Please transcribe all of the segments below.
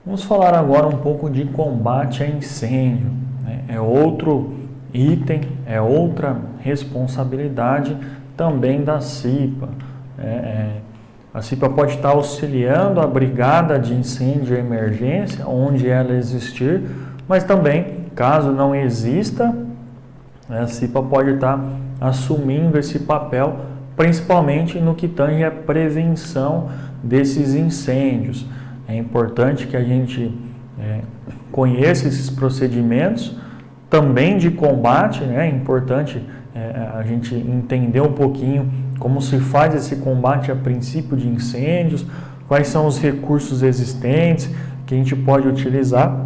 Vamos falar agora um pouco de combate a incêndio, né? É outro item, é outra responsabilidade também da CIPA. A CIPA pode estar auxiliando a brigada de incêndio e emergência, onde ela existir, mas também, caso não exista, a CIPA pode estar assumindo esse papel, principalmente no que tange a prevenção desses incêndios. É importante que a gente conheça esses procedimentos também de combate, né? É importante a gente entender um pouquinho como se faz esse combate a princípio de incêndios, quais são os recursos existentes que a gente pode utilizar,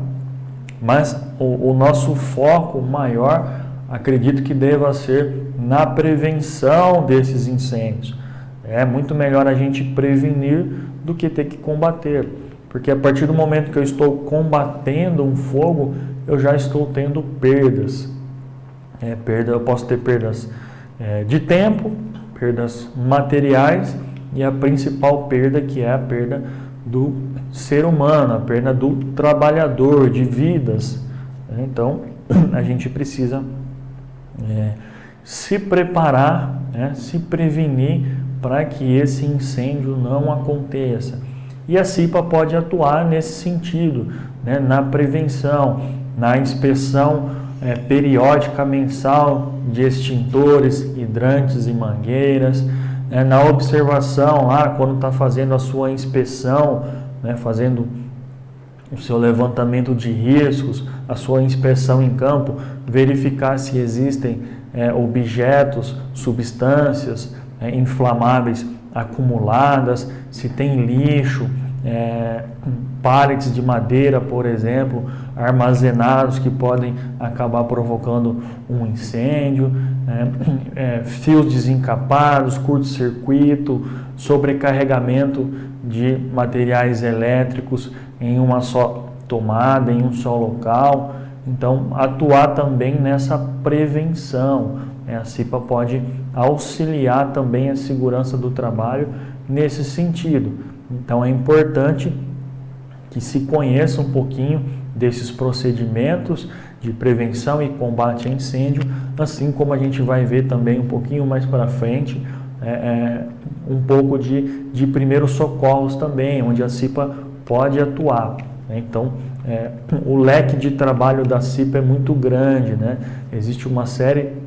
mas o nosso foco maior, acredito que deva ser na prevenção desses incêndios. É muito melhor a gente prevenir do que ter que combater, porque a partir do momento que eu estou combatendo um fogo, eu já estou tendo perdas. Eu posso ter perdas de tempo, perdas materiais e a principal perda, que é a perda do ser humano, a perda do trabalhador, de vidas. Então, a gente precisa se preparar, se prevenir para que esse incêndio não aconteça. E a CIPA pode atuar nesse sentido, na prevenção, na inspeção periódica mensal de extintores, hidrantes e mangueiras, na observação lá quando está fazendo a sua inspeção, fazendo o seu levantamento de riscos, a sua inspeção em campo, verificar se existem objetos, substâncias inflamáveis acumuladas, se tem lixo, pallets de madeira, por exemplo, armazenados que podem acabar provocando um incêndio, fios desencapados, curto-circuito, sobrecarregamento de materiais elétricos em uma só tomada, em um só local. Então, atuar também nessa prevenção. A CIPA pode auxiliar também a segurança do trabalho nesse sentido. Então, é importante que se conheça um pouquinho desses procedimentos de prevenção e combate a incêndio, assim como a gente vai ver também um pouquinho mais para frente, um pouco de primeiros socorros também, onde a CIPA pode atuar. Então, o leque de trabalho da CIPA é muito grande, Existe uma série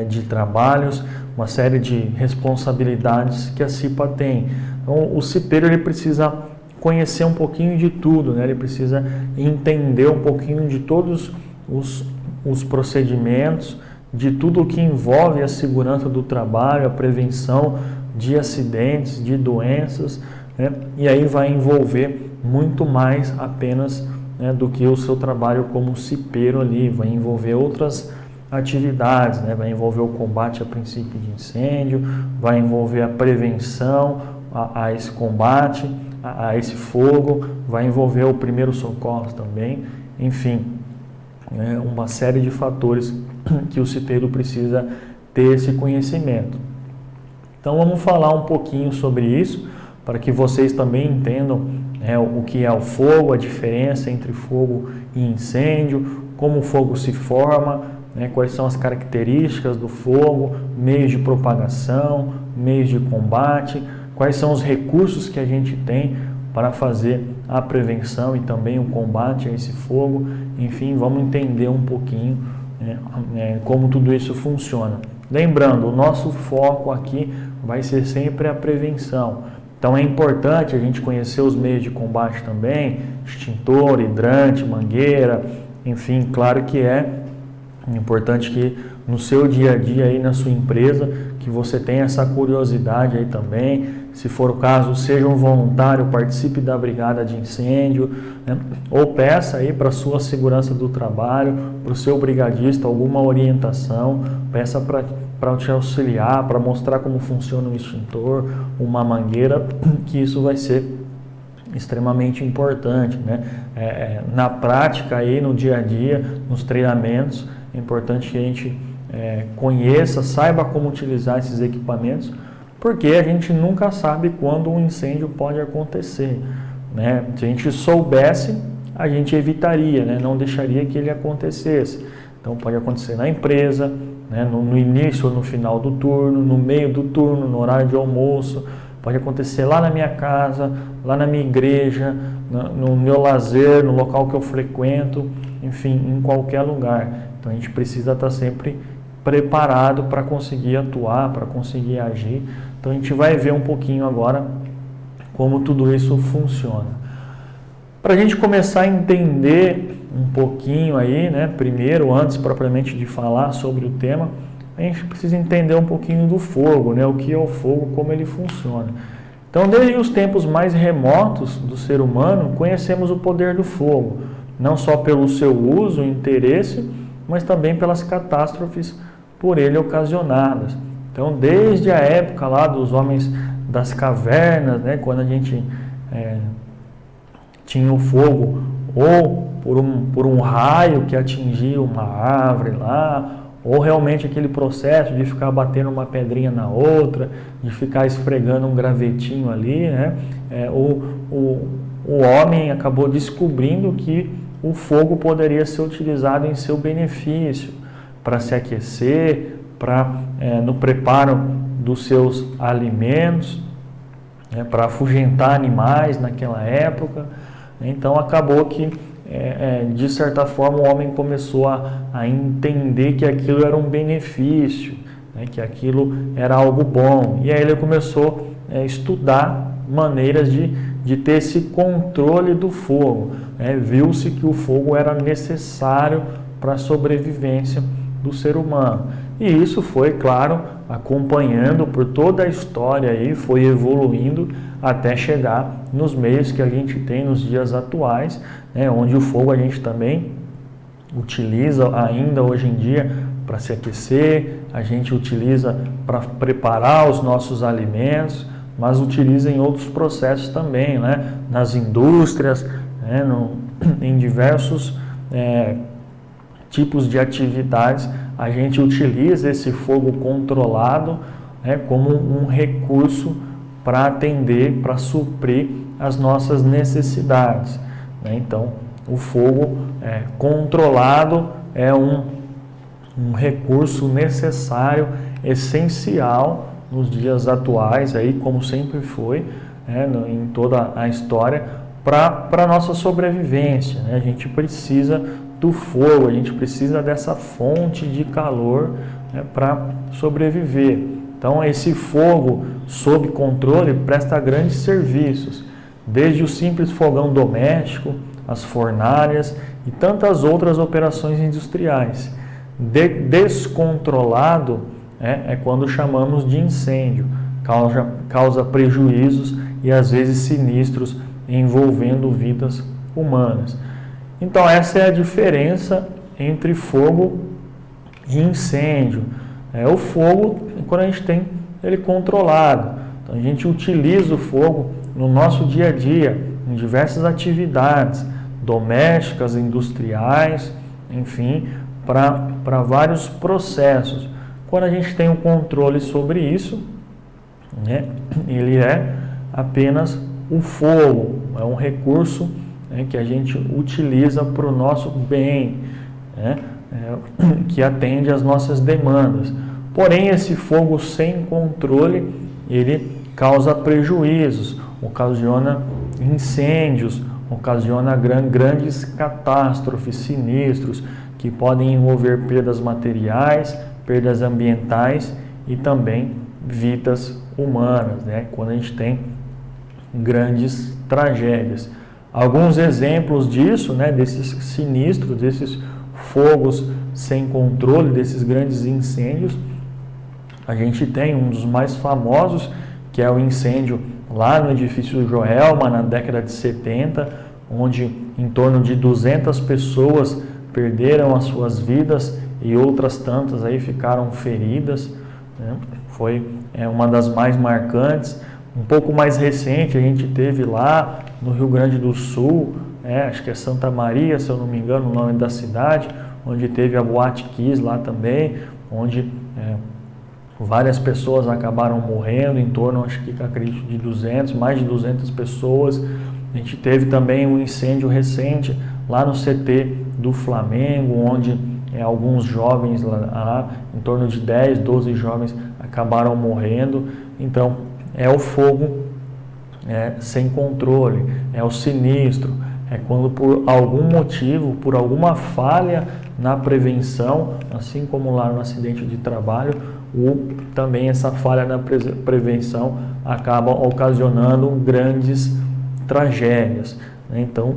de trabalhos, uma série de responsabilidades que a CIPA tem. Então, o cipeiro ele precisa conhecer um pouquinho de tudo, ele precisa entender um pouquinho de todos os procedimentos, de tudo o que envolve a segurança do trabalho, a prevenção de acidentes, de doenças, e aí vai envolver muito mais apenas do que o seu trabalho como cipeiro ali, vai envolver outras atividades, vai envolver o combate a princípio de incêndio, vai envolver a prevenção a esse combate, a esse fogo, vai envolver o primeiro socorro também, enfim, uma série de fatores que o cipeiro precisa ter esse conhecimento. Então vamos falar um pouquinho sobre isso, para que vocês também entendam o que é o fogo, a diferença entre fogo e incêndio, como o fogo se forma, quais são as características do fogo, meios de propagação, meios de combate, quais são os recursos que a gente tem para fazer a prevenção e também o combate a esse fogo. Enfim, vamos entender um pouquinho como tudo isso funciona. Lembrando, o nosso foco aqui vai ser sempre a prevenção. Então é importante a gente conhecer os meios de combate também, extintor, hidrante, mangueira, enfim, claro que é importante que no seu dia a dia aí na sua empresa, que você tenha essa curiosidade aí também. Se for o caso, seja um voluntário, participe da brigada de incêndio, ou peça aí para a sua segurança do trabalho, para o seu brigadista alguma orientação, peça para te auxiliar, para mostrar como funciona um extintor, uma mangueira, que isso vai ser extremamente importante, na prática aí no dia a dia, nos treinamentos, é importante que a gente conheça, saiba como utilizar esses equipamentos, porque a gente nunca sabe quando um incêndio pode acontecer. né? Se a gente soubesse, a gente evitaria, né? Não deixaria que ele acontecesse. Então pode acontecer na empresa, né? No início ou no final do turno, no meio do turno, no horário de almoço, pode acontecer lá na minha casa, lá na minha igreja, no meu lazer, no local que eu frequento, enfim, em qualquer lugar. Então a gente precisa estar sempre preparado para conseguir atuar, para conseguir agir. Então a gente vai ver um pouquinho agora como tudo isso funciona. Para a gente começar a entender um pouquinho aí, né, primeiro, antes propriamente de falar sobre o tema, a gente precisa entender um pouquinho do fogo, né, o que é o fogo, como ele funciona. Então, desde os tempos mais remotos do ser humano, conhecemos o poder do fogo, não só pelo seu uso e interesse, mas também pelas catástrofes por ele ocasionadas. Então, desde a época lá dos homens das cavernas, né, quando a gente tinha o fogo ou por um raio que atingia uma árvore lá, ou realmente aquele processo de ficar batendo uma pedrinha na outra, de ficar esfregando um gravetinho ali, né? O homem acabou descobrindo que o fogo poderia ser utilizado em seu benefício, para se aquecer, no preparo dos seus alimentos, né? Para afugentar animais naquela época. Então acabou que, de certa forma, o homem começou a entender que aquilo era um benefício, né, que aquilo era algo bom. E aí ele começou a estudar maneiras de ter esse controle do fogo. Viu-se que o fogo era necessário para a sobrevivência do ser humano. E isso foi, claro, acompanhando por toda a história aí, foi evoluindo até chegar nos meios que a gente tem nos dias atuais, né, onde o fogo a gente também utiliza ainda hoje em dia para se aquecer, a gente utiliza para preparar os nossos alimentos, mas utiliza em outros processos também, né, nas indústrias, né, em diversos tipos de atividades, a gente utiliza esse fogo controlado, né, como um recurso para atender, para suprir as nossas necessidades, né? Então, o fogo controlado é um recurso necessário, essencial nos dias atuais, aí, como sempre foi, né, em toda a história, para a nossa sobrevivência, né? A gente precisa do fogo, a gente precisa dessa fonte de calor, né, para sobreviver. Então, esse fogo sob controle presta grandes serviços, desde o simples fogão doméstico, as fornalhas e tantas outras operações industriais. Descontrolado é quando chamamos de incêndio, causa prejuízos e às vezes sinistros envolvendo vidas humanas. Então, essa é a diferença entre fogo e incêndio. O fogo, quando a gente tem ele controlado, então a gente utiliza o fogo no nosso dia a dia, em diversas atividades domésticas, industriais, enfim, para vários processos. Quando a gente tem um controle sobre isso, né, ele é apenas o fogo, é um recurso, né, que a gente utiliza para o nosso bem, né, que atende às nossas demandas. Porém, esse fogo sem controle, ele causa prejuízos, ocasiona incêndios, ocasiona grandes catástrofes, sinistros, que podem envolver perdas materiais, perdas ambientais e também vidas humanas, né? Quando a gente tem grandes tragédias. Alguns exemplos disso, né, desses sinistros, desses fogos sem controle, desses grandes incêndios, a gente tem um dos mais famosos, que é o incêndio lá no edifício Joelma, na década de 70, onde em torno de 200 pessoas perderam as suas vidas e outras tantas aí ficaram feridas, né? Foi uma das mais marcantes. Um pouco mais recente a gente teve lá no Rio Grande do Sul, acho que é Santa Maria, se eu não me engano o nome da cidade, onde teve a Boate Kiss lá também, onde várias pessoas acabaram morrendo, em torno, acho que acredito, de 200, mais de 200 pessoas, A gente teve também um incêndio recente lá no CT do Flamengo, onde alguns jovens lá, em torno de 10, 12 jovens acabaram morrendo. Então, é o fogo sem controle, é o sinistro, é quando por algum motivo, por alguma falha na prevenção, assim como lá no acidente de trabalho, também essa falha na prevenção acaba ocasionando grandes tragédias, né? Então,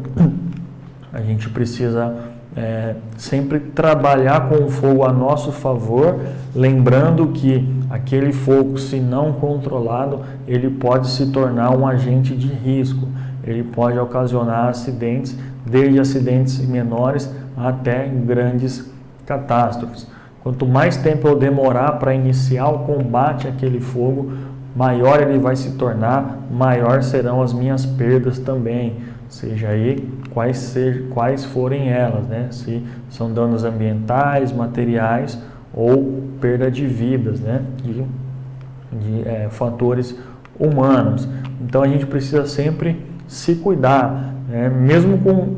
a gente precisa sempre trabalhar com o fogo a nosso favor, lembrando que aquele fogo, se não controlado, ele pode se tornar um agente de risco, ele pode ocasionar acidentes, desde acidentes menores até grandes catástrofes. Quanto mais tempo eu demorar para iniciar o combate àquele fogo, maior ele vai se tornar, maior serão as minhas perdas também, seja aí quais forem elas, né? Se são danos ambientais, materiais ou perda de vidas, né? De fatores humanos. Então a gente precisa sempre se cuidar, né? Mesmo com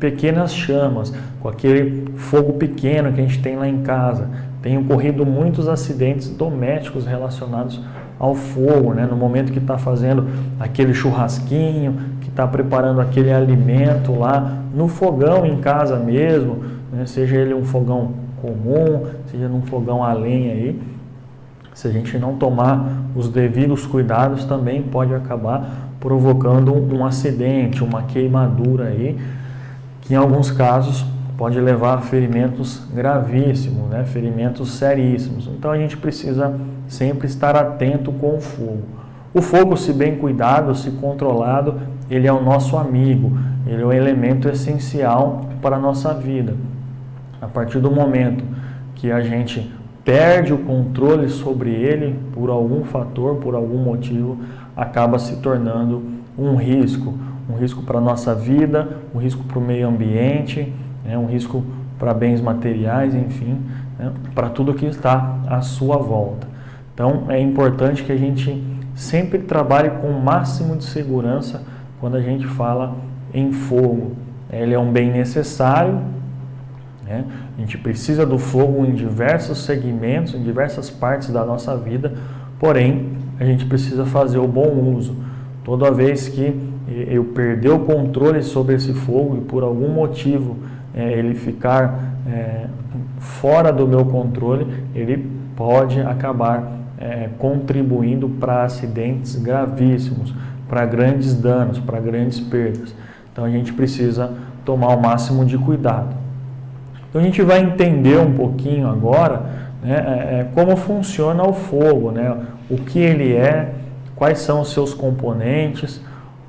pequenas chamas, com aquele fogo pequeno que a gente tem lá em casa. Tem ocorrido muitos acidentes domésticos relacionados ao fogo, né? No momento que está fazendo aquele churrasquinho, que está preparando aquele alimento lá no fogão em casa mesmo, né? Seja ele um fogão comum, seja num fogão a lenha aí, se a gente não tomar os devidos cuidados, também pode acabar provocando um acidente, uma queimadura aí, que em alguns casos pode levar a ferimentos gravíssimos, né? Ferimentos seríssimos. Então a gente precisa sempre estar atento com o fogo. O fogo, se bem cuidado, se controlado, ele é o nosso amigo, ele é um elemento essencial para a nossa vida. A partir do momento que a gente perde o controle sobre ele, por algum fator, por algum motivo, acaba se tornando um risco para a nossa vida, um risco para o meio ambiente, um risco para bens materiais, enfim, né, para tudo que está à sua volta. Então, é importante que a gente sempre trabalhe com o máximo de segurança quando a gente fala em fogo. Ele é um bem necessário, né? A gente precisa do fogo em diversos segmentos, em diversas partes da nossa vida, porém, a gente precisa fazer o bom uso. Toda vez que eu perder o controle sobre esse fogo e por algum motivo ele ficar fora do meu controle, ele pode acabar contribuindo para acidentes gravíssimos, para grandes danos, para grandes perdas. Então a gente precisa tomar o máximo de cuidado. Então a gente vai entender um pouquinho agora, né, como funciona o fogo, né, o que ele é, quais são os seus componentes,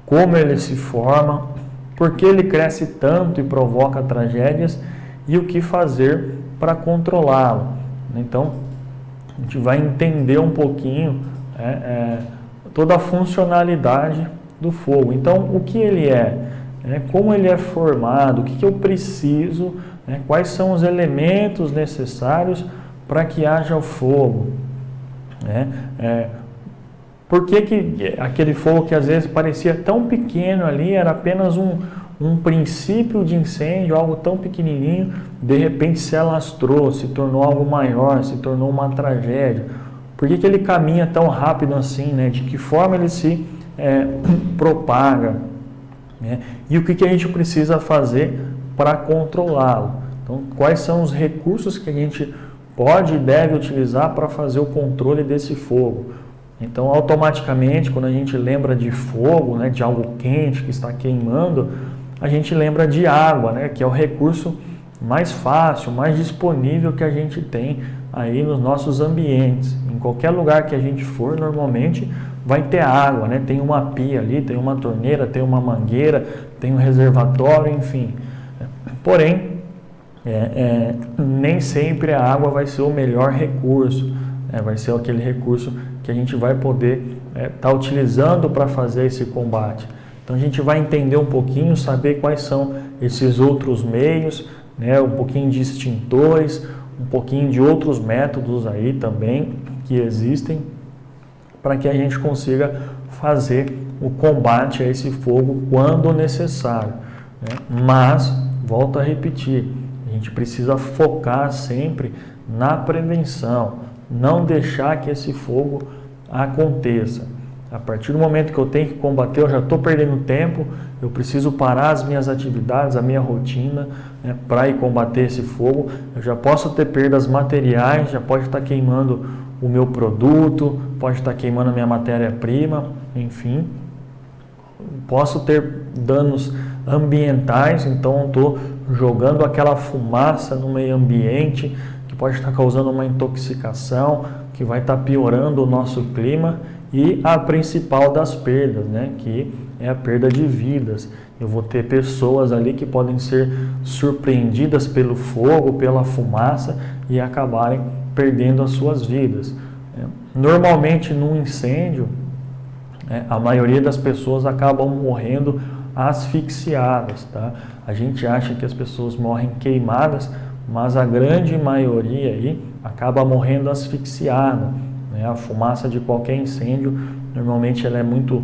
como ele se forma, por que ele cresce tanto e provoca tragédias e o que fazer para controlá-lo. Então, a gente vai entender um pouquinho toda a funcionalidade do fogo. Então, o que ele é, como ele é formado, o que eu preciso, quais são os elementos necessários para que haja o fogo. Por que aquele fogo que às vezes parecia tão pequeno ali, era apenas um princípio de incêndio, algo tão pequenininho, de repente se alastrou, se tornou algo maior, se tornou uma tragédia? Por que ele caminha tão rápido assim, né? De que forma ele se propaga? Né? E o que a gente precisa fazer para controlá-lo? Então, quais são os recursos que a gente pode e deve utilizar para fazer o controle desse fogo? Então, automaticamente, quando a gente lembra de fogo, né, de algo quente que está queimando, a gente lembra de água, né, que é o recurso mais fácil, mais disponível que a gente tem aí nos nossos ambientes. Em qualquer lugar que a gente for, normalmente vai ter água, né? Tem uma pia ali, tem uma torneira, tem uma mangueira, tem um reservatório, enfim. Porém, nem sempre a água vai ser o melhor recurso, vai ser aquele recurso que a gente vai poder estar utilizando para fazer esse combate. Então a gente vai entender um pouquinho, saber quais são esses outros meios, né, um pouquinho de extintores, um pouquinho de outros métodos aí também que existem, para que a gente consiga fazer o combate a esse fogo quando necessário, né? Mas, volto a repetir, a gente precisa focar sempre na prevenção, não deixar que esse fogo aconteça. A partir do momento que eu tenho que combater, eu já estou perdendo tempo, eu preciso parar as minhas atividades, a minha rotina, né, para ir combater esse fogo. Eu já posso ter perdas materiais, já pode estar queimando o meu produto, pode estar queimando a minha matéria-prima, enfim. Posso ter danos ambientais, então eu estou jogando aquela fumaça no meio ambiente, que pode estar causando uma intoxicação, que vai estar piorando o nosso clima. E a principal das perdas, né, que é a perda de vidas. Eu vou ter pessoas ali que podem ser surpreendidas pelo fogo, pela fumaça e acabarem perdendo as suas vidas. Normalmente, num incêndio, a maioria das pessoas acabam morrendo asfixiadas, tá? A gente acha que as pessoas morrem queimadas, mas a grande maioria aí acaba morrendo asfixiada. A fumaça de qualquer incêndio, normalmente ela é muito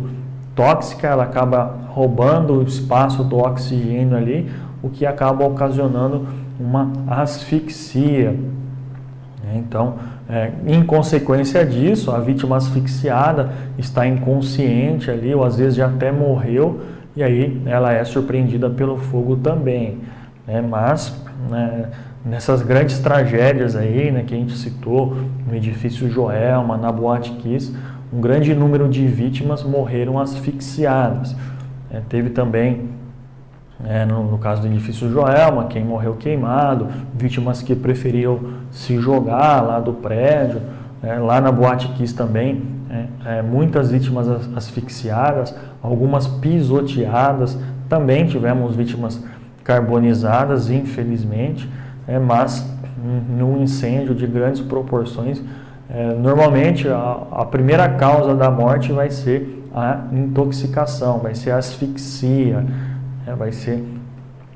tóxica, ela acaba roubando o espaço do oxigênio ali, o que acaba ocasionando uma asfixia. Então, em consequência disso, a vítima asfixiada está inconsciente ali, ou às vezes já até morreu, e aí ela é surpreendida pelo fogo também. Mas, nessas grandes tragédias aí, né, que a gente citou, no edifício Joelma, na Boate Kiss, um grande número de vítimas morreram asfixiadas. Teve também, no caso do edifício Joelma, quem morreu queimado, vítimas que preferiam se jogar lá do prédio. Lá na Boate Kiss também, muitas vítimas asfixiadas, algumas pisoteadas, também tivemos vítimas carbonizadas, infelizmente. Mas num incêndio de grandes proporções, normalmente a primeira causa da morte vai ser a intoxicação, vai ser a asfixia, vai ser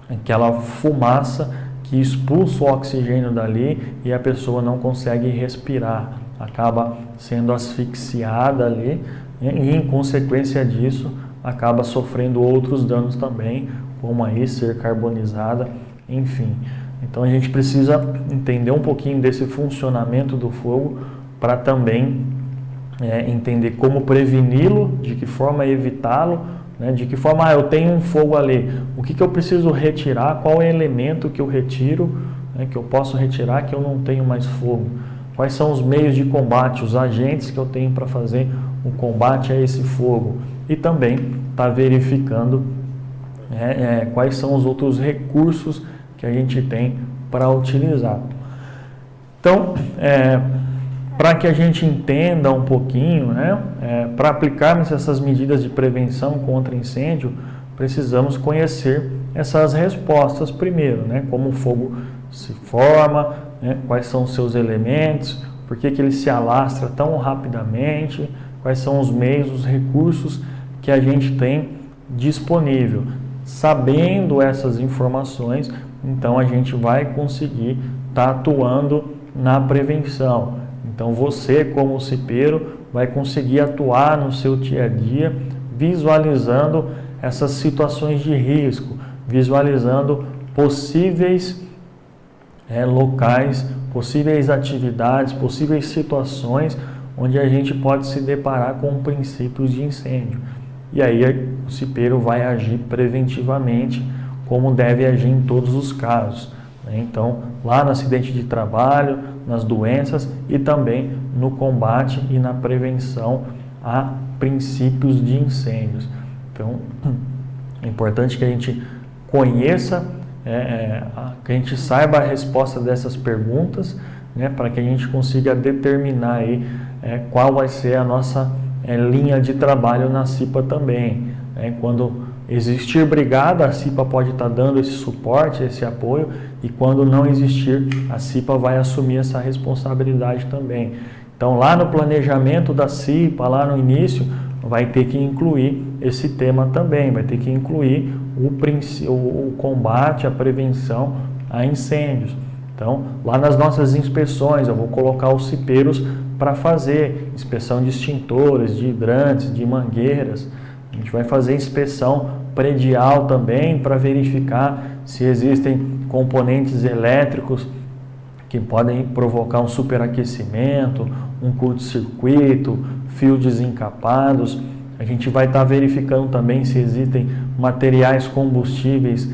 aquela fumaça que expulsa o oxigênio dali e a pessoa não consegue respirar, acaba sendo asfixiada ali e em consequência disso acaba sofrendo outros danos também, como aí ser carbonizada, enfim. Então a gente precisa entender um pouquinho desse funcionamento do fogo para também entender como preveni-lo, de que forma evitá-lo, né? De que forma eu tenho um fogo ali, o que eu preciso retirar, qual é o elemento que eu retiro, né, que eu posso retirar que eu não tenho mais fogo, quais são os meios de combate, os agentes que eu tenho para fazer o combate a esse fogo e também verificando quais são os outros recursos que a gente tem para utilizar. Então, para que a gente entenda um pouquinho, para aplicarmos essas medidas de prevenção contra incêndio, precisamos conhecer essas respostas primeiro, como o fogo se forma, quais são os seus elementos, por que ele se alastra tão rapidamente, quais são os meios, os recursos que a gente tem disponível. Sabendo essas informações, então a gente vai conseguir estar atuando na prevenção. Então você, como cipeiro, vai conseguir atuar no seu dia a dia, visualizando essas situações de risco, visualizando possíveis locais, possíveis atividades, possíveis situações onde a gente pode se deparar com princípios de incêndio. E aí o cipeiro vai agir preventivamente, como deve agir em todos os casos. Então, lá no acidente de trabalho, nas doenças e também no combate e na prevenção a princípios de incêndios. Então, é importante que a gente conheça, que a gente saiba a resposta dessas perguntas, para que a gente consiga determinar aí, qual vai ser a nossa linha de trabalho na CIPA também. Quando existir brigada, a CIPA pode estar dando esse suporte, esse apoio, e quando não existir, a CIPA vai assumir essa responsabilidade também. Então, lá no planejamento da CIPA, lá no início, vai ter que incluir esse tema também, vai ter que incluir o combate, a prevenção a incêndios. Então, lá nas nossas inspeções, eu vou colocar os cipeiros para fazer inspeção de extintores, de hidrantes, de mangueiras, gente vai fazer inspeção predial também para verificar se existem componentes elétricos que podem provocar um superaquecimento, um curto-circuito, fios desencapados. A gente vai estar verificando também se existem materiais combustíveis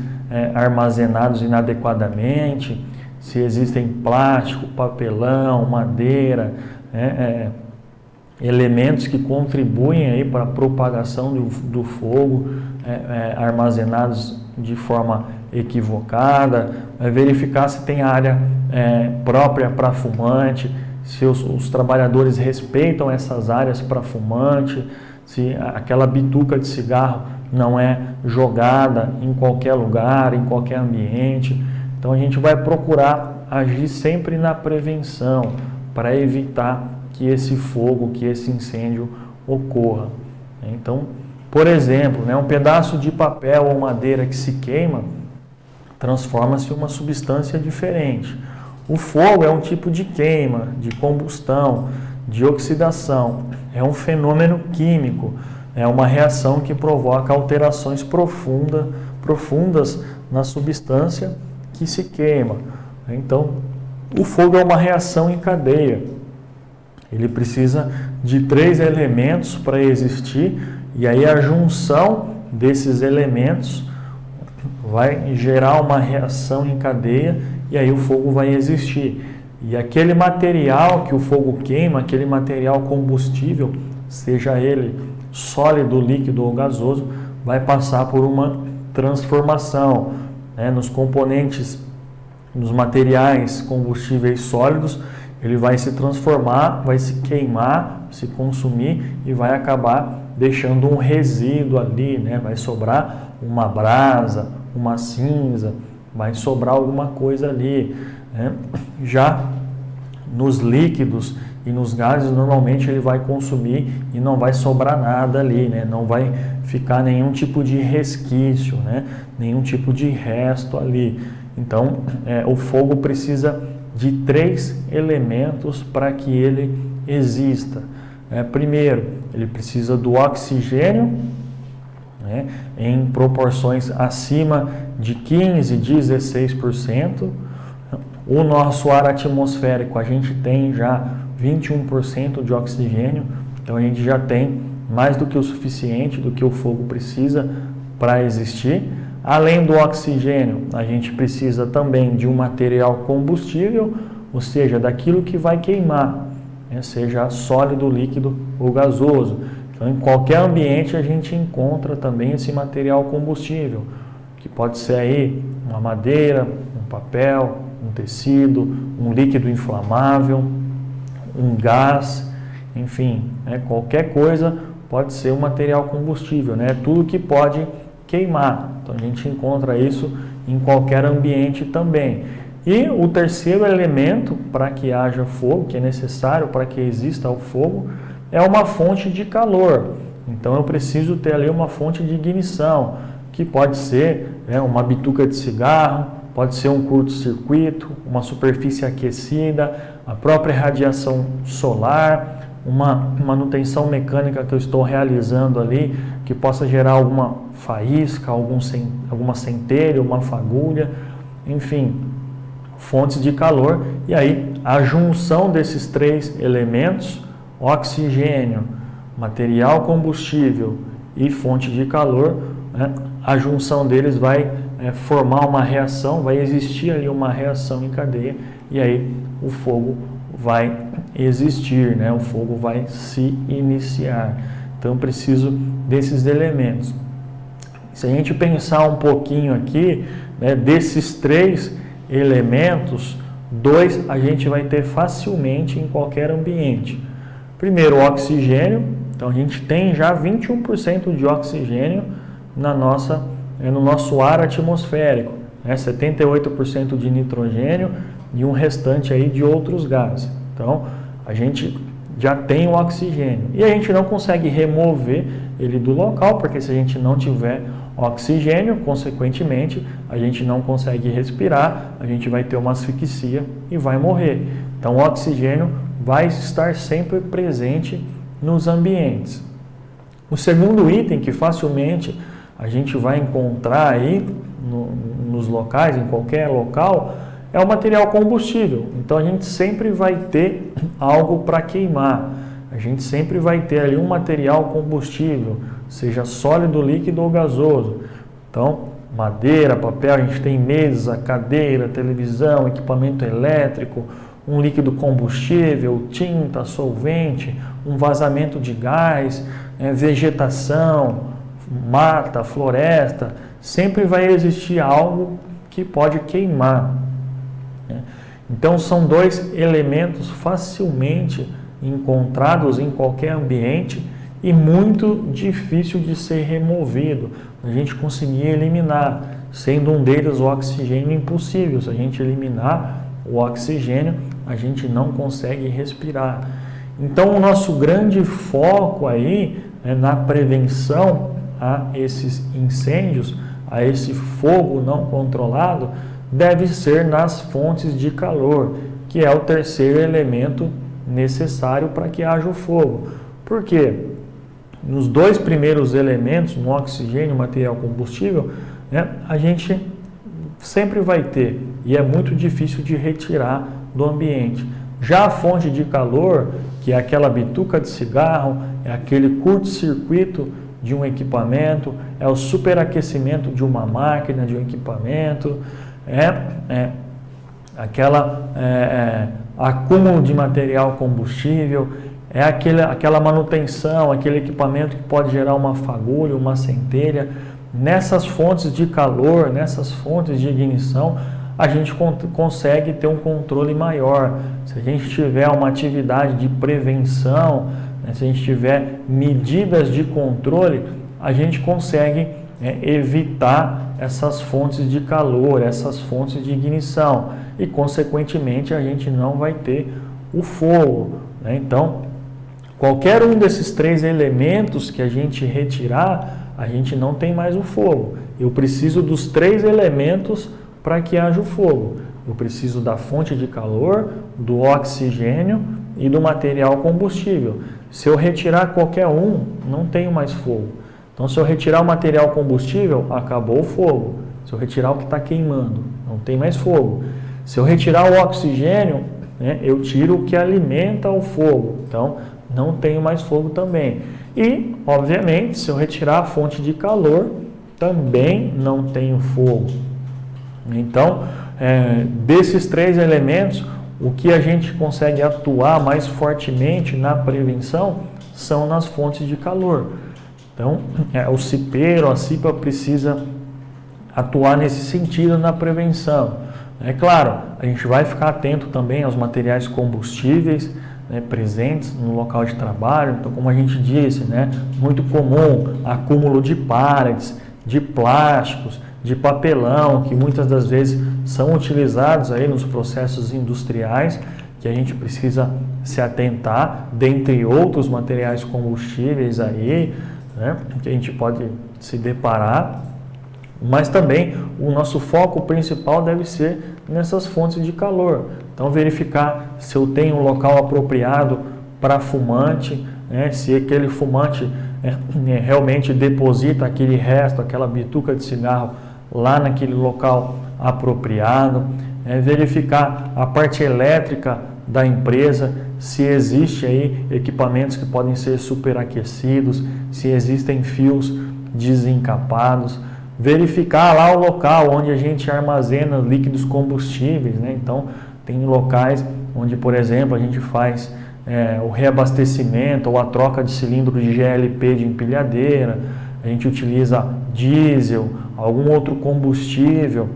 armazenados inadequadamente, se existem plástico, papelão, madeira, elementos que contribuem aí para a propagação do fogo, armazenados de forma equivocada, verificar se tem área própria para fumante, se os trabalhadores respeitam essas áreas para fumante, se aquela bituca de cigarro não é jogada em qualquer lugar, em qualquer ambiente. Então a gente vai procurar agir sempre na prevenção para evitar que esse fogo, que esse incêndio ocorra. Então, por exemplo, um pedaço de papel ou madeira que se queima transforma-se em uma substância diferente. O fogo é um tipo de queima, de combustão, de oxidação. É um fenômeno químico, é uma reação que provoca alterações profundas na substância que se queima. Então, o fogo é uma reação em cadeia. Ele precisa de 3 elementos para existir, e aí a junção desses elementos vai gerar uma reação em cadeia, e aí o fogo vai existir. E aquele material que o fogo queima, aquele material combustível, seja ele sólido, líquido ou gasoso, vai passar por uma transformação, nos componentes, nos materiais combustíveis sólidos. Ele vai se transformar, vai se queimar, se consumir e vai acabar deixando um resíduo ali, vai sobrar uma brasa, uma cinza, vai sobrar alguma coisa ali. Já nos líquidos e nos gases, normalmente ele vai consumir e não vai sobrar nada ali, não vai ficar nenhum tipo de resquício, nenhum tipo de resto ali. Então, o fogo precisa de 3 elementos para que ele exista. Primeiro, ele precisa do oxigênio, em proporções acima de 15%, 16%. O nosso ar atmosférico, a gente tem já 21% de oxigênio, então a gente já tem mais do que o suficiente, do que o fogo precisa para existir. Além do oxigênio, a gente precisa também de um material combustível, ou seja, daquilo que vai queimar, seja sólido, líquido ou gasoso. Então, em qualquer ambiente a gente encontra também esse material combustível, que pode ser aí uma madeira, um papel, um tecido, um líquido inflamável, um gás, enfim, qualquer coisa pode ser um material combustível, tudo que pode queimar. Então a gente encontra isso em qualquer ambiente também. E o terceiro elemento para que haja fogo, que é necessário para que exista o fogo, é uma fonte de calor. Então eu preciso ter ali uma fonte de ignição, que pode ser uma bituca de cigarro, pode ser um curto-circuito, uma superfície aquecida, a própria radiação solar, uma manutenção mecânica que eu estou realizando ali, que possa gerar alguma faísca, alguma centelha, uma fagulha, enfim, fontes de calor. E aí a junção desses 3 elementos, oxigênio, material combustível e fonte de calor, a junção deles vai formar uma reação, vai existir ali uma reação em cadeia, e aí o fogo vai existir, o fogo vai se iniciar. Então eu preciso desses elementos. Se a gente pensar um pouquinho aqui, desses 3 elementos, 2 a gente vai ter facilmente em qualquer ambiente. Primeiro, o oxigênio. Então a gente tem já 21% de oxigênio no nosso ar atmosférico, 78% de nitrogênio e um restante aí de outros gases. Então a gente já tem o oxigênio e a gente não consegue remover ele do local, porque se a gente não tiver oxigênio, consequentemente a gente não consegue respirar, a gente vai ter uma asfixia e vai morrer. Então o oxigênio vai estar sempre presente nos ambientes. O segundo item que facilmente a gente vai encontrar aí nos locais, em qualquer local, é o material combustível. Então a gente sempre vai ter algo para queimar. A gente sempre vai ter ali um material combustível, seja sólido, líquido ou gasoso. Então, madeira, papel, a gente tem mesa, cadeira, televisão, equipamento elétrico, um líquido combustível, tinta, solvente, um vazamento de gás, vegetação, mata, floresta, sempre vai existir algo que pode queimar. Então são dois elementos facilmente encontrados em qualquer ambiente e muito difícil de ser removido, a gente conseguir eliminar, sendo um deles o oxigênio impossível. Se a gente eliminar o oxigênio, a gente não consegue respirar. Então o nosso grande foco aí é na prevenção a esses incêndios, a esse fogo não controlado, deve ser nas fontes de calor, que é o terceiro elemento necessário para que haja o fogo. Por quê? Nos dois primeiros elementos, no oxigênio e material combustível, a gente sempre vai ter, e é muito difícil de retirar do ambiente. Já a fonte de calor, que é aquela bituca de cigarro, é aquele curto-circuito de um equipamento, é o superaquecimento de uma máquina, de um equipamento, acúmulo de material combustível, é aquela manutenção, aquele equipamento que pode gerar uma fagulha, uma centelha. Nessas fontes de calor, nessas fontes de ignição, a gente consegue ter um controle maior. Se a gente tiver uma atividade de prevenção, se a gente tiver medidas de controle, a gente consegue evitar essas fontes de calor, essas fontes de ignição e, consequentemente, a gente não vai ter o fogo. Então, qualquer um desses três elementos que a gente retirar, a gente não tem mais o fogo. Eu preciso dos três elementos para que haja o fogo. Eu preciso da fonte de calor, do oxigênio e do material combustível. Se eu retirar qualquer um, não tenho mais fogo. Então, se eu retirar o material combustível, acabou o fogo. Se eu retirar o que está queimando, não tem mais fogo. Se eu retirar o oxigênio, eu tiro o que alimenta o fogo. Então, não tenho mais fogo também. E, obviamente, se eu retirar a fonte de calor, também não tenho fogo. Então, desses três elementos, o que a gente consegue atuar mais fortemente na prevenção são nas fontes de calor. Então, o CIPEiro, a CIPA precisa atuar nesse sentido na prevenção. É claro, a gente vai ficar atento também aos materiais combustíveis presentes no local de trabalho. Então, como a gente disse, muito comum acúmulo de pallets, de plásticos, de papelão, que muitas das vezes são utilizados aí nos processos industriais, que a gente precisa se atentar, dentre outros materiais combustíveis aí, que a gente pode se deparar, mas também o nosso foco principal deve ser nessas fontes de calor. Então, verificar se eu tenho um local apropriado para fumante, se aquele fumante realmente deposita aquele resto, aquela bituca de cigarro lá naquele local apropriado, verificar a parte elétrica da empresa, se existe aí equipamentos que podem ser superaquecidos, se existem fios desencapados, verificar lá o local onde a gente armazena líquidos combustíveis, Então, tem locais onde, por exemplo, a gente faz o reabastecimento ou a troca de cilindro de GLP de empilhadeira, a gente utiliza diesel, algum outro combustível,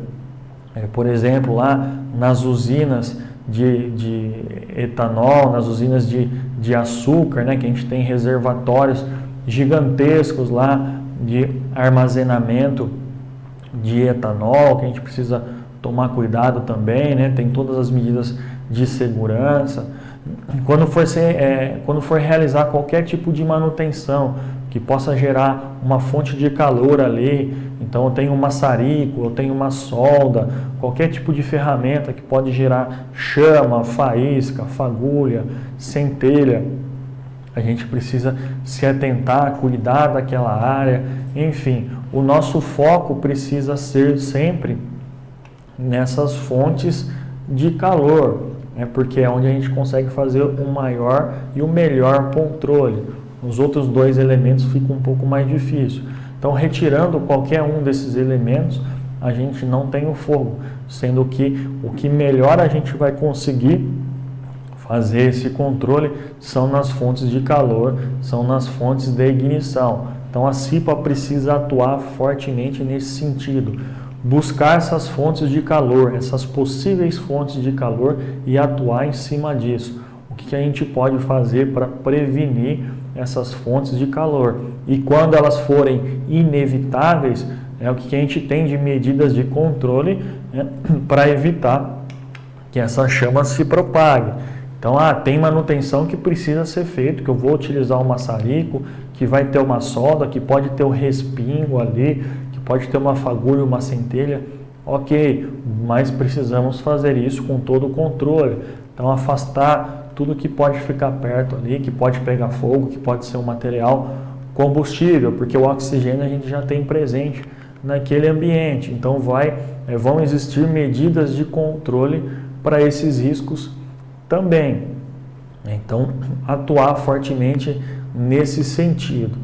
por exemplo, lá nas usinas de etanol, nas usinas de açúcar, que a gente tem reservatórios gigantescos lá de armazenamento de etanol, que a gente precisa tomar cuidado também, tem todas as medidas de segurança. Quando for realizar qualquer tipo de manutenção que possa gerar uma fonte de calor ali, então eu tenho um maçarico, eu tenho uma solda, qualquer tipo de ferramenta que pode gerar chama, faísca, fagulha, centelha, a gente precisa se atentar, cuidar daquela área, enfim, o nosso foco precisa ser sempre nessas fontes de calor, né, porque é onde a gente consegue fazer o maior e o melhor controle. Os outros dois elementos ficam um pouco mais difícil. Então, retirando qualquer um desses elementos, a gente não tem o fogo, sendo que o que melhor a gente vai conseguir fazer esse controle são nas fontes de calor, são nas fontes de ignição. Então a CIPA precisa atuar fortemente nesse sentido, buscar essas fontes de calor, essas possíveis fontes de calor e atuar em cima disso. O que a gente pode fazer para prevenir essas fontes de calor? E quando elas forem inevitáveis, o que a gente tem de medidas de controle, né, para evitar que essa chama se propague. Então, tem manutenção que precisa ser feita, que eu vou utilizar um maçarico, que vai ter uma solda, que pode ter um respingo ali, que pode ter uma fagulha, uma centelha. Ok, mas precisamos fazer isso com todo o controle. Então, afastar tudo que pode ficar perto ali, que pode pegar fogo, que pode ser um material combustível, porque o oxigênio a gente já tem presente naquele ambiente. Então, vão existir medidas de controle para esses riscos também. Então, atuar fortemente nesse sentido.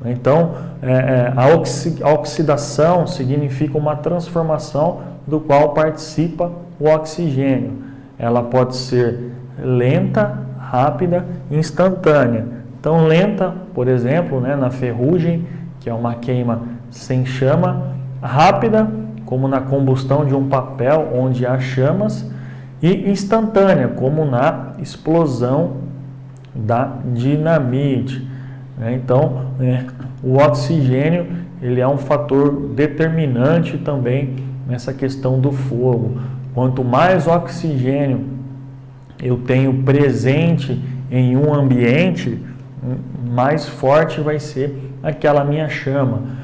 Então, a oxidação significa uma transformação do qual participa o oxigênio. Ela pode ser lenta, rápida, instantânea. Então, lenta, por exemplo, na ferrugem, que é uma queima sem chama, rápida, como na combustão de um papel onde há chamas, e instantânea, como na explosão da dinamite. Então, o oxigênio ele é um fator determinante também nessa questão do fogo. Quanto mais oxigênio eu tenho presente em um ambiente, mais forte vai ser aquela minha chama.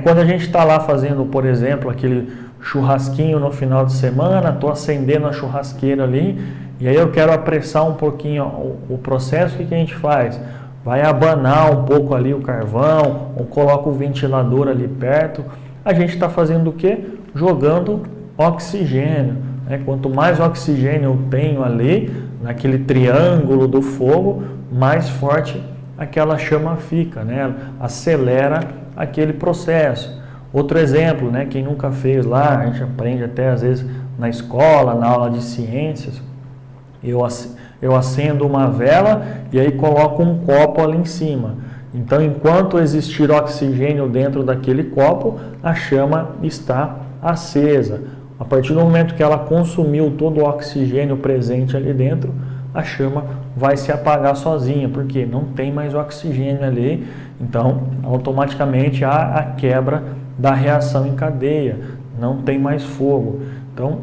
Quando a gente está lá fazendo, por exemplo, aquele churrasquinho no final de semana, estou acendendo a churrasqueira ali, e aí eu quero apressar um pouquinho o processo, o que a gente faz? Vai abanar um pouco ali o carvão, ou coloca o ventilador ali perto. A gente está fazendo o quê? Jogando oxigênio. Quanto mais oxigênio eu tenho ali, naquele triângulo do fogo, mais forte aquela chama fica, acelera aquele processo. Outro exemplo, quem nunca fez lá, a gente aprende até às vezes na escola, na aula de ciências, eu acendo uma vela e aí coloco um copo ali em cima. Então, enquanto existir oxigênio dentro daquele copo, a chama está acesa. A partir do momento que ela consumiu todo o oxigênio presente ali dentro, a chama vai se apagar sozinha, porque não tem mais oxigênio ali, então automaticamente há a quebra da reação em cadeia, não tem mais fogo. Então,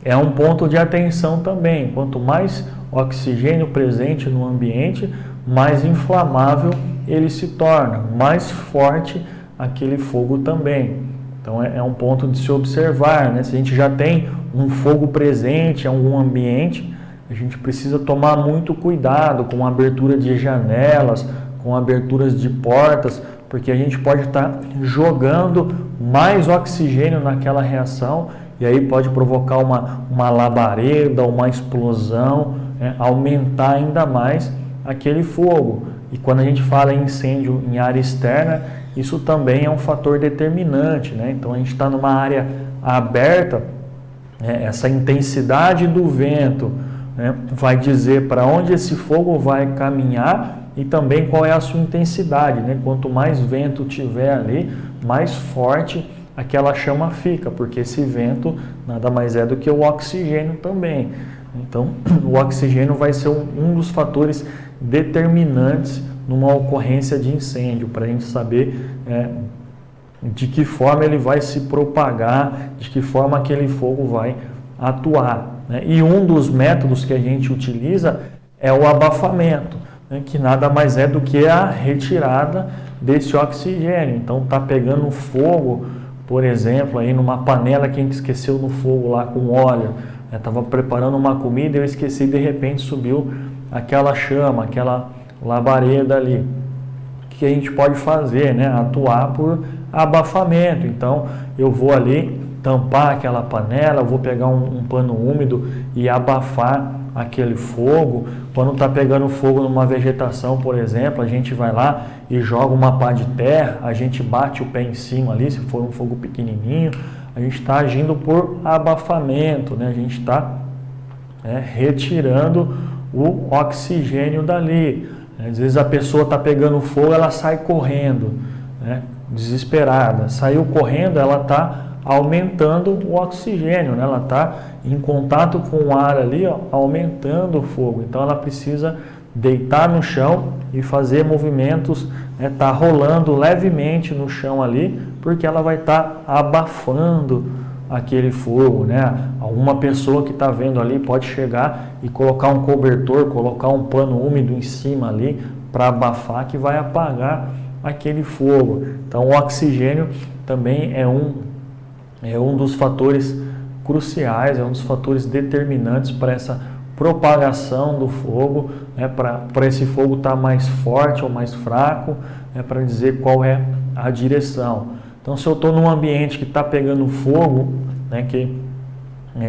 é um ponto de atenção também. Quanto mais oxigênio presente no ambiente, mais inflamável ele se torna, mais forte aquele fogo também. Então, é um ponto de se observar, Se a gente já tem um fogo presente em algum ambiente, a gente precisa tomar muito cuidado com a abertura de janelas, com aberturas de portas, porque a gente pode estar jogando mais oxigênio naquela reação e aí pode provocar uma labareda, uma explosão, aumentar ainda mais aquele fogo. E quando a gente fala em incêndio em área externa, isso também é um fator determinante, Então a gente está numa área aberta, essa intensidade do vento vai dizer para onde esse fogo vai caminhar e também qual é a sua intensidade, Quanto mais vento tiver ali, mais forte aquela chama fica, porque esse vento nada mais é do que o oxigênio também. Então, o oxigênio vai ser um dos fatores determinantes numa ocorrência de incêndio, para a gente saber de que forma ele vai se propagar, de que forma aquele fogo vai atuar. E um dos métodos que a gente utiliza é o abafamento, que nada mais é do que a retirada desse oxigênio. Então está pegando fogo, por exemplo, aí numa panela que a gente esqueceu no fogo lá com óleo. Estava preparando uma comida e eu esqueci, de repente subiu aquela chama, labareda ali. O que a gente pode fazer, né? Atuar por abafamento. Então, eu vou ali tampar aquela panela, eu vou pegar um pano úmido e abafar aquele fogo. Quando está pegando fogo numa vegetação, por exemplo, a gente vai lá e joga uma pá de terra, a gente bate o pé em cima ali, se for um fogo pequenininho, a gente está agindo por abafamento, né? A gente está retirando o oxigênio dali. Às vezes a pessoa está pegando fogo, ela sai correndo, né? Desesperada. Saiu correndo, ela está aumentando o oxigênio, né? Ela está em contato com o ar ali, ó, aumentando o fogo. Então ela precisa deitar no chão e fazer movimentos, né? Tá rolando levemente no chão ali, porque ela vai estar abafando aquele fogo, né? Alguma pessoa que está vendo ali pode chegar e colocar um cobertor, colocar um pano úmido em cima ali para abafar, que vai apagar aquele fogo. Então o oxigênio também é um dos fatores cruciais, é um dos fatores determinantes para essa propagação do fogo, né? Para esse fogo estar mais forte ou mais fraco, né? Para dizer qual é a direção. Então, se eu estou num ambiente que está pegando fogo, né, que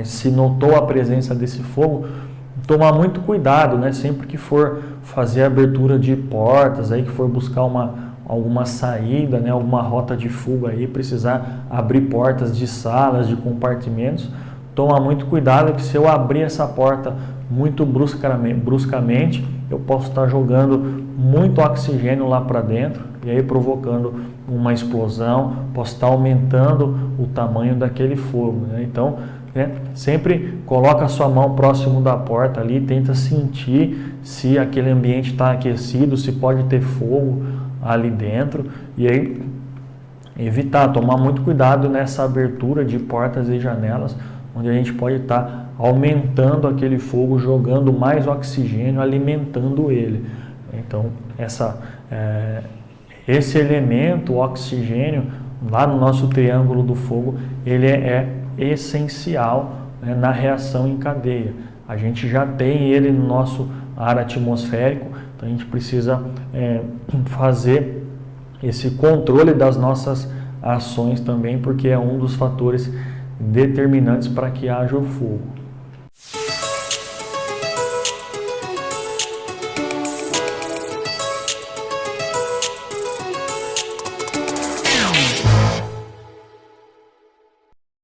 se notou a presença desse fogo, tomar muito cuidado, né, sempre que for fazer a abertura de portas, aí que for buscar alguma saída, né, alguma rota de fuga, aí, precisar abrir portas de salas, de compartimentos, tomar muito cuidado, que se eu abrir essa porta muito bruscamente, eu posso estar jogando muito oxigênio lá para dentro e aí provocando uma explosão, posso estar aumentando o tamanho daquele fogo, né? Então, sempre coloca a sua mão próximo da porta ali, tenta sentir se aquele ambiente está aquecido, se pode ter fogo ali dentro, e aí evitar, tomar muito cuidado nessa abertura de portas e janelas, onde a gente pode estar aumentando aquele fogo, jogando mais oxigênio, alimentando ele. Então, esse elemento, o oxigênio, lá no nosso triângulo do fogo, ele é essencial, né, na reação em cadeia. A gente já tem ele no nosso ar atmosférico, então a gente precisa fazer esse controle das nossas ações também, porque é um dos fatores determinantes para que haja o fogo.